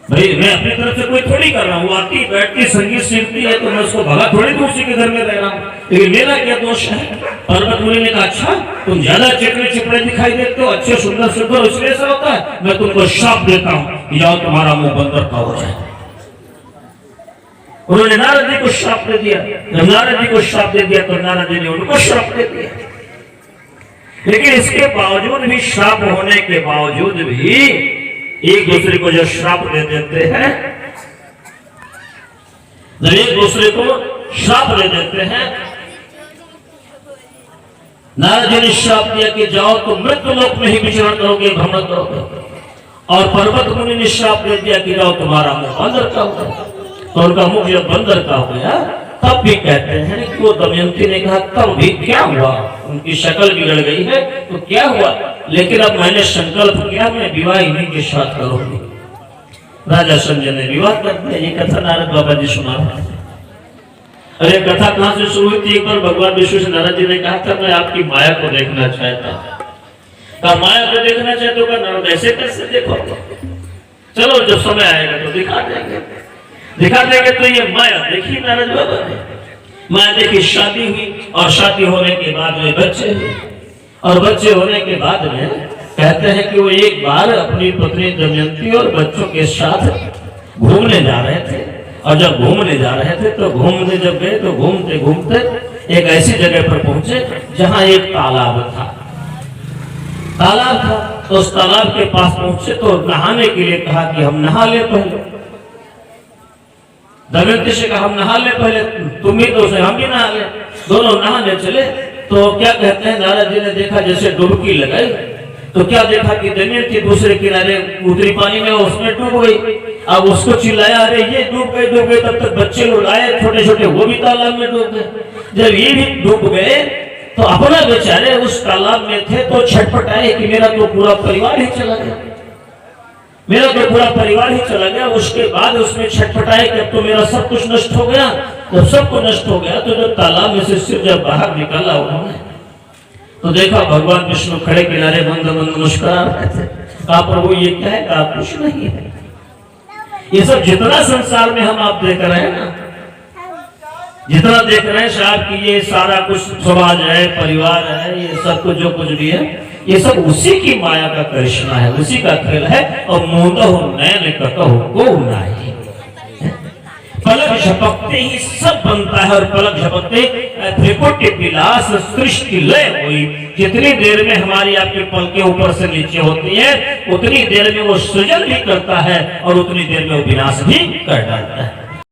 भाई मैं अपनी तरफ से कोई थोड़ी कर रहा हूँ, आती बैठती संगीत सीखती है तो मैं उसको भगा थोड़ी दूर उसी के घर में रह रहा हूँ, लेकिन मेरा क्या दोष है? पर्वत मुनि ने कहा अच्छा तुम ज्यादा चिकने चिपड़े दिखाई देते हो, अच्छे सुंदर सुंदर, इसलिए ऐसा होता है, मैं तुमको श्राप देता हूँ कि जाओ तुम्हारा मुंह बंदर का हो जाए। उन्होंने नारद जी को श्राप दे दिया। जब नारद जी को श्राप दे दिया तो नारद जी ने उनको श्राप दे दिया। लेकिन इसके बावजूद भी, श्राप होने के बावजूद भी एक दूसरे को जो श्राप दे देते हैं, जब एक दूसरे को श्राप दे देते हैं, नारद जी ने श्राप दिया कि जाओ तुम मृत्यु लोक में ही विचरण करोगे, भ्रमण करोगे, और पर्वत मुनि ने श्राप दे दिया कि जाओ तुम्हारा मुंह बंदर का होगा। तो उनका मुंह जब बंदर का हो गया तब भी कहते हैं कि वो दमयंती ने कहा तब भी क्या हुआ, उनकी शक्ल बिगड़ गई है तो क्या हुआ, लेकिन अब मैंने संकल्प किया मैं विवाह इन्हीं के साथ करूंगी। राजा संजय ने विवाह कर दिया। ये कथा नारद बाबा जी सुना रहे थे। अरे कथा कहां से शुरू हुई थी? एक बार भगवान विष्णु से नारद जी ने कहा था मैं आपकी माया को देखना चाहता हूं। माया को देखना चाहते हो? नारद ऐसे कैसे देखो, चलो जब समय आएगा तो दिखा देंगे। दिखा देंगे तो ये माया देखी नारद बाबा ने। माया देखी, शादी हुई, और शादी होने के बाद में बच्चे हुए, और बच्चे होने के बाद में कहते हैं कि वो एक बार अपनी पत्नी दमयंती और बच्चों के साथ घूमने जा रहे थे। और जब घूमने जा रहे थे तो घूमने जब गए तो घूमते घूमते एक ऐसी जगह पर पहुंचे जहां एक तालाब था। तालाब था तो उस तालाब के पास पहुंचे तो नहाने के लिए कहा कि हम नहा ले पहले। दमयंती से कहा हम नहा ले पहले, तुम भी तो हम भी नहा ले। दोनों नहाने चले तो क्या कहते हैं, नारद जी ने देखा जैसे डुबकी लगाई तो क्या देखा कि दमयंती दूसरे किनारे उतरी पानी में, उसमें डूब गई। अब उसको चिल्लाया अरे ये डूब गए। तब तक बच्चे लोग आए छोटे छोटे, वो भी तालाब में डूब गए। जब ये भी डूब गए तो अपना बेचारे उस तालाब में थे तो छटपटाए कि मेरा तो पूरा परिवार ही चला गया, मेरा तो पूरा परिवार ही चला गया। उसके बाद उसमें छटपटाए कि अब तो मेरा सब कुछ नष्ट हो गया। जब सब कुछ नष्ट हो गया तो जब तालाब में से सिर जब बाहर निकाला उन्होंने तो देखा भगवान विष्णु खड़े किनारे मंद मंद मुस्कुरा रहे थे। कहा प्रभु ये क्या है? कहा कुछ नहीं है। ये सब जितना संसार में हम आप देख रहे हैं ना, जितना देख रहे हैं साहब कि ये सारा कुछ समाज है, परिवार है, ये सब कुछ जो कुछ भी है, ये सब उसी की माया का करिश्मा है, उसी का खेल है। और मोदह नैन कतहु को नहीं, पलक झपकते ही सब बनता है। और पलक झपकते त्रिपुटी विलास सृष्टि लय हुई। जितनी देर में हमारी आपकी पलकें ऊपर से नीचे होती है उतनी देर में वो सृजन भी करता है और उतनी देर में वो विनाश भी कर डालता है।